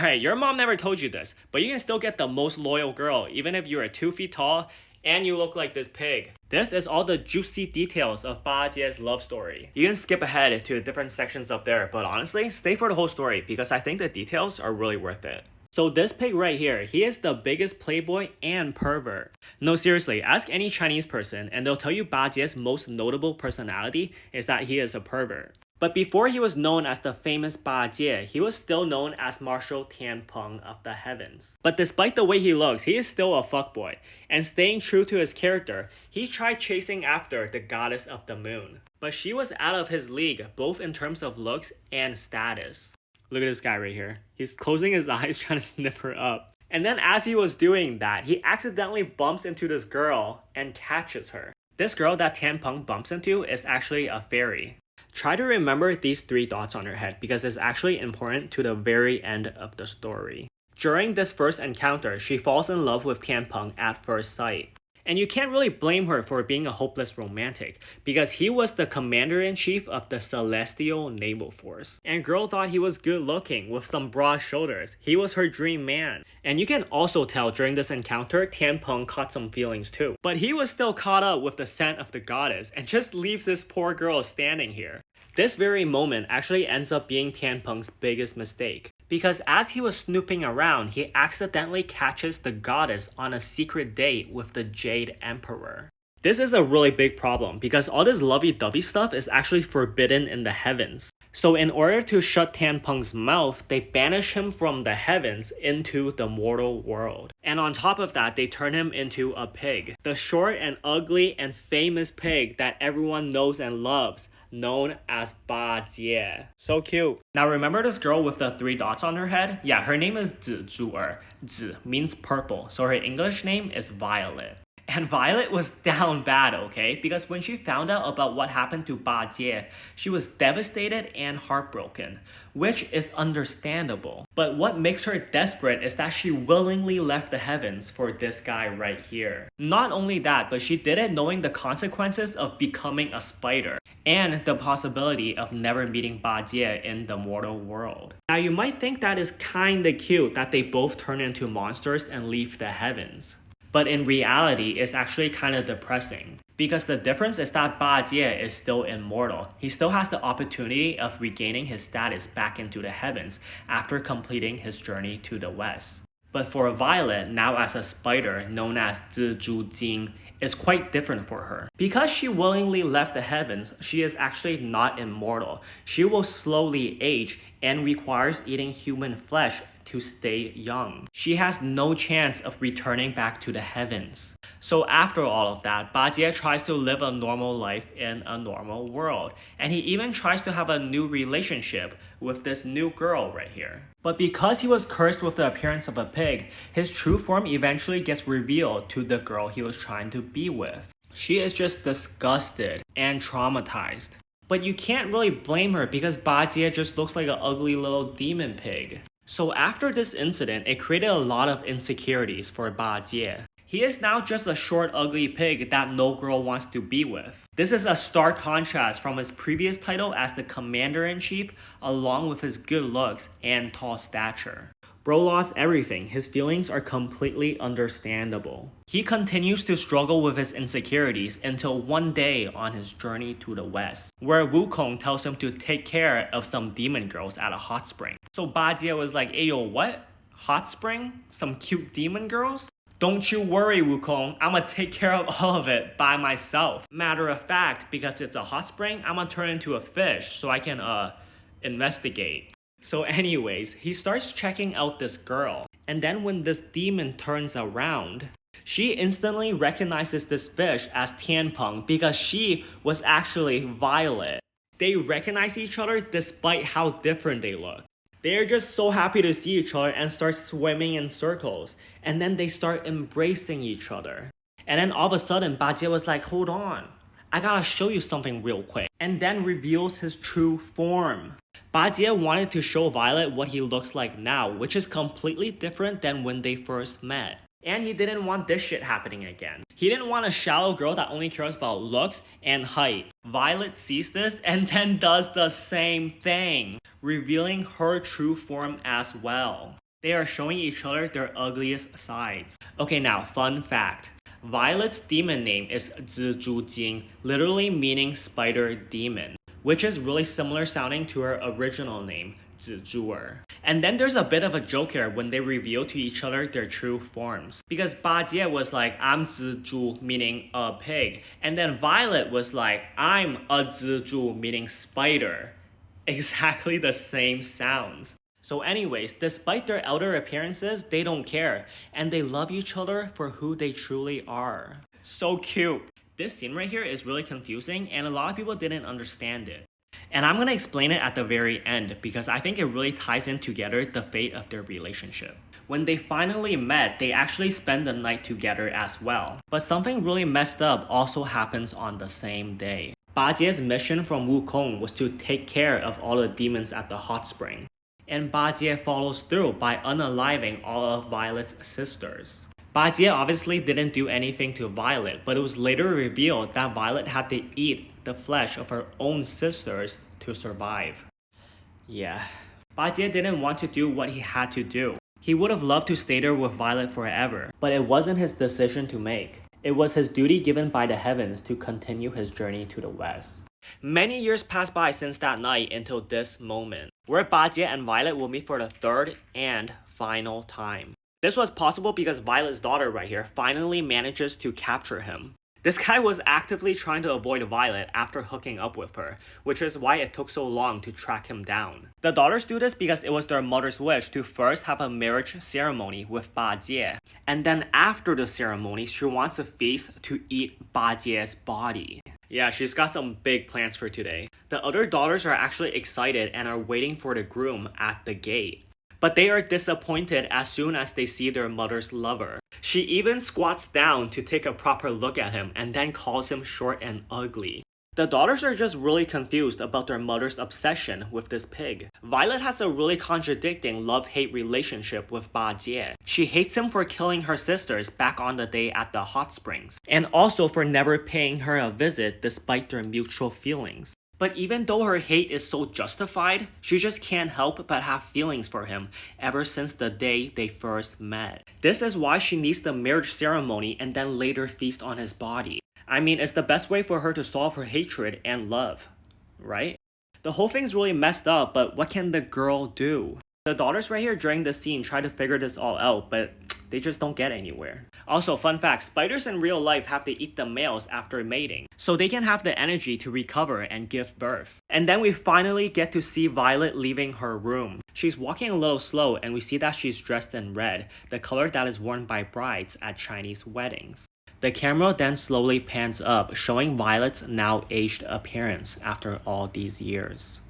Alright, your mom never told you this, but you can still get the most loyal girl even if you're 2 feet tall and you look like this pig. This is all the juicy details of Bajie's love story. You can skip ahead to the different sections up there, but honestly, stay for the whole story because I think the details are really worth it. So this pig right here, he is the biggest playboy and pervert. No, seriously, ask any Chinese person and they'll tell you Bajie's most notable personality is that he is a pervert. But before he was known as the famous Bajie, he was still known as Marshal Tian Peng of the Heavens. But despite the way he looks, he is still a fuckboy. And staying true to his character, he tried chasing after the goddess of the moon. But she was out of his league, both in terms of looks and status. Look at this guy right here. He's closing his eyes trying to snip her up. And then as he was doing that, he accidentally bumps into this girl and catches her. This girl that Tian Peng bumps into is actually a fairy. Try to remember these 3 dots on your head because it's actually important to the very end of the story. During this first encounter, she falls in love with Tian Peng at first sight. And you can't really blame her for being a hopeless romantic because he was the commander-in-chief of the Celestial Naval Force. And girl thought he was good looking with some broad shoulders. He was her dream man. And you can also tell during this encounter, Tian Peng caught some feelings too. But he was still caught up with the scent of the goddess and just leaves this poor girl standing here. This very moment actually ends up being Tian Peng's biggest mistake. Because as he was snooping around, he accidentally catches the goddess on a secret date with the Jade Emperor. This is a really big problem because all this lovey-dovey stuff is actually forbidden in the heavens. So in order to shut Tian Peng's mouth, they banish him from the heavens into the mortal world. And on top of that, they turn him into a pig. The short and ugly and famous pig that everyone knows and loves, known as Bajie. So cute. Now remember this girl with the 3 dots on her head? Yeah, her name is Zhi. Zhi means purple, so her English name is Violet. And Violet was down bad, okay? Because when she found out about what happened to Bajie, she was devastated and heartbroken, which is understandable. But what makes her desperate is that she willingly left the heavens for this guy right here. Not only that, but she did it knowing the consequences of becoming a spider and the possibility of never meeting Bajie in the mortal world. Now you might think that is kinda cute that they both turn into monsters and leave the heavens. But in reality, it's actually kind of depressing. Because the difference is that Bajie is still immortal. He still has the opportunity of regaining his status back into the heavens after completing his journey to the west. But for Violet, now as a spider known as Zizhu Jing, is quite different for her. Because she willingly left the heavens, she is actually not immortal. She will slowly age and requires eating human flesh to stay young. She has no chance of returning back to the heavens. So after all of that, Bajie tries to live a normal life in a normal world. And he even tries to have a new relationship with this new girl right here. But because he was cursed with the appearance of a pig, his true form eventually gets revealed to the girl he was trying to be with. She is just disgusted and traumatized. But you can't really blame her because Bajie just looks like an ugly little demon pig. So after this incident, it created a lot of insecurities for Bajie. He is now just a short, ugly pig that no girl wants to be with. This is a stark contrast from his previous title as the Commander-in-Chief, along with his good looks and tall stature. Bro lost everything. His feelings are completely understandable. He continues to struggle with his insecurities until one day on his journey to the west, where Wukong tells him to take care of some demon girls at a hot spring. So Bajie was like, "Ayo, what? Hot spring? Some cute demon girls? Don't you worry, Wukong, I'ma take care of all of it by myself. Matter of fact, because it's a hot spring, I'ma turn into a fish so I can, investigate." So anyways, he starts checking out this girl. And then when this demon turns around, she instantly recognizes this fish as Tian Peng because she was actually Violet. They recognize each other despite how different they look. They're just so happy to see each other and start swimming in circles. And then they start embracing each other. And then all of a sudden, Bajie was like, "Hold on, I gotta show you something real quick." And then reveals his true form. Bajie wanted to show Violet what he looks like now, which is completely different than when they first met. And he didn't want this shit happening again. He didn't want a shallow girl that only cares about looks and height. Violet sees this and then does the same thing, revealing her true form as well. They are showing each other their ugliest sides. Okay, now, fun fact. Violet's demon name is Jing, literally meaning spider demon, which is really similar sounding to her original name, Zizhuer. And then there's a bit of a joke here when they reveal to each other their true forms. Because Bajie was like, I'm Zizhu, meaning a pig. And then Violet was like, I'm a Zizhu, meaning spider. Exactly the same sounds. So anyways, despite their outer appearances, they don't care, and they love each other for who they truly are. So cute! This scene right here is really confusing, and a lot of people didn't understand it. And I'm gonna explain it at the very end, because I think it really ties in together the fate of their relationship. When they finally met, they actually spend the night together as well. But something really messed up also happens on the same day. Bajie's mission from Wukong was to take care of all the demons at the hot spring. And Bajie follows through by unaliving all of Violet's sisters. Bajie obviously didn't do anything to Violet, but it was later revealed that Violet had to eat the flesh of her own sisters to survive. Yeah. Bajie didn't want to do what he had to do. He would have loved to stay there with Violet forever, but it wasn't his decision to make. It was his duty given by the heavens to continue his journey to the west. Many years passed by since that night until this moment, where Bajie and Violet will meet for the third and final time. This was possible because Violet's daughter right here finally manages to capture him. This guy was actively trying to avoid Violet after hooking up with her, which is why it took so long to track him down. The daughters do this because it was their mother's wish to first have a marriage ceremony with Bajie, and then after the ceremony, she wants a feast to eat Bajie's body. Yeah, she's got some big plans for today. The other daughters are actually excited and are waiting for the groom at the gate. But they are disappointed as soon as they see their mother's lover. She even squats down to take a proper look at him and then calls him short and ugly. The daughters are just really confused about their mother's obsession with this pig. Violet has a really contradicting love-hate relationship with Bajie. She hates him for killing her sisters back on the day at the hot springs, and also for never paying her a visit despite their mutual feelings. But even though her hate is so justified, she just can't help but have feelings for him ever since the day they first met. This is why she needs the marriage ceremony and then later feast on his body. I mean, it's the best way for her to solve her hatred and love, right? The whole thing's really messed up, but what can the girl do? The daughters right here during this scene try to figure this all out, but they just don't get anywhere. Also, fun fact, spiders in real life have to eat the males after mating, so they can have the energy to recover and give birth. And then we finally get to see Violet leaving her room. She's walking a little slow, and we see that she's dressed in red, the color that is worn by brides at Chinese weddings. The camera then slowly pans up, showing Violet's now aged appearance after all these years.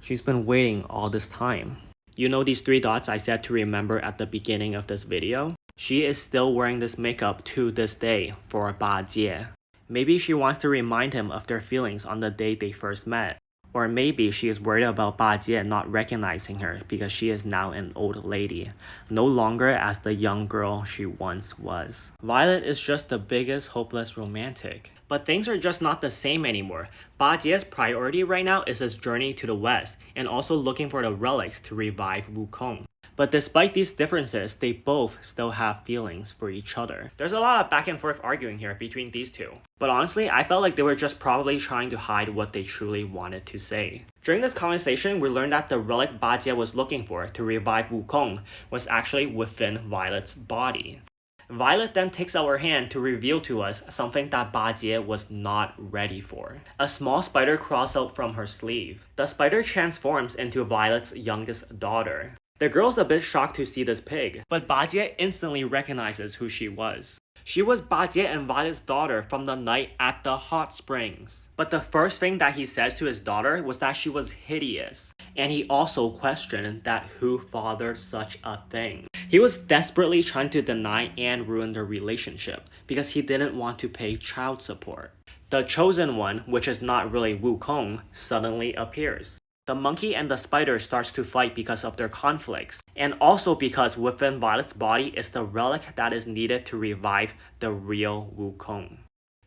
She's been waiting all this time. You know these 3 dots I said to remember at the beginning of this video? She is still wearing this makeup to this day for Bajie. Maybe she wants to remind him of their feelings on the day they first met. Or maybe she is worried about Bajie not recognizing her because she is now an old lady, no longer as the young girl she once was. Violet is just the biggest hopeless romantic. But things are just not the same anymore. Bajie's priority right now is his journey to the west and also looking for the relics to revive Wukong. But despite these differences, they both still have feelings for each other. There's a lot of back and forth arguing here between these two. But honestly, I felt like they were just probably trying to hide what they truly wanted to say. During this conversation, we learned that the relic Bajie was looking for to revive Wukong was actually within Violet's body. Violet then takes out her hand to reveal to us something that Bajie was not ready for. A small spider crawls out from her sleeve. The spider transforms into Violet's youngest daughter. The girl's a bit shocked to see this pig, but Bajie instantly recognizes who she was. She was Bajie and Violet's daughter from the night at the hot springs. But the first thing that he says to his daughter was that she was hideous. And he also questioned that who fathered such a thing. He was desperately trying to deny and ruin their relationship because he didn't want to pay child support. The chosen one, which is not really Wukong, suddenly appears. The monkey and the spider starts to fight because of their conflicts, and also because within Violet's body is the relic that is needed to revive the real Wukong.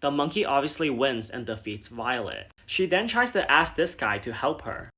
The monkey obviously wins and defeats Violet. She then tries to ask this guy to help her.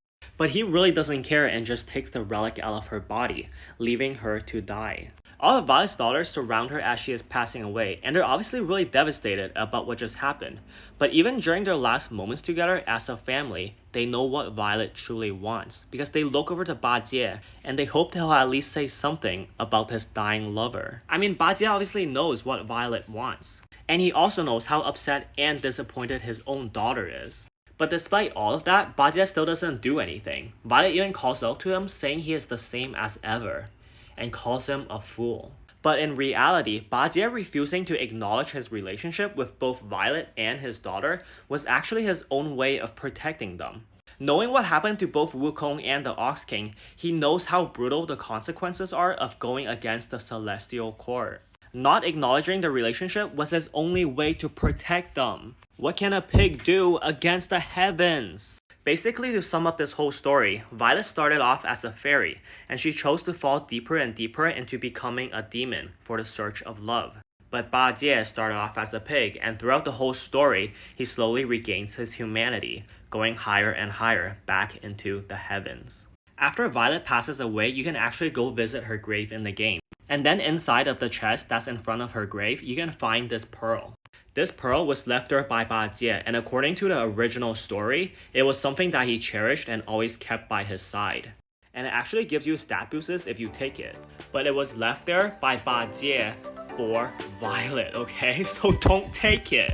But he really doesn't care and just takes the relic out of her body, leaving her to die. All of Violet's daughters surround her as she is passing away, and they're obviously really devastated about what just happened. But even during their last moments together as a family, they know what Violet truly wants, because they look over to Bajie and they hope he'll at least say something about his dying lover. I mean, Bajie obviously knows what Violet wants, and he also knows how upset and disappointed his own daughter is. But despite all of that, Bajie still doesn't do anything. Violet even calls out to him, saying he is the same as ever, and calls him a fool. But in reality, Bajie refusing to acknowledge his relationship with both Violet and his daughter was actually his own way of protecting them. Knowing what happened to both Wukong and the Ox King, he knows how brutal the consequences are of going against the Celestial Court. Not acknowledging the relationship was his only way to protect them. What can a pig do against the heavens? Basically, to sum up this whole story, Violet started off as a fairy, and she chose to fall deeper and deeper into becoming a demon for the search of love. But Bajie started off as a pig, and throughout the whole story, he slowly regains his humanity, going higher and higher back into the heavens. After Violet passes away, you can actually go visit her grave in the game. And then inside of the chest that's in front of her grave, you can find this pearl. This pearl was left there by Bajie, and according to the original story, it was something that he cherished and always kept by his side. And it actually gives you stat boosts if you take it. But it was left there by Bajie for Violet, okay? So don't take it.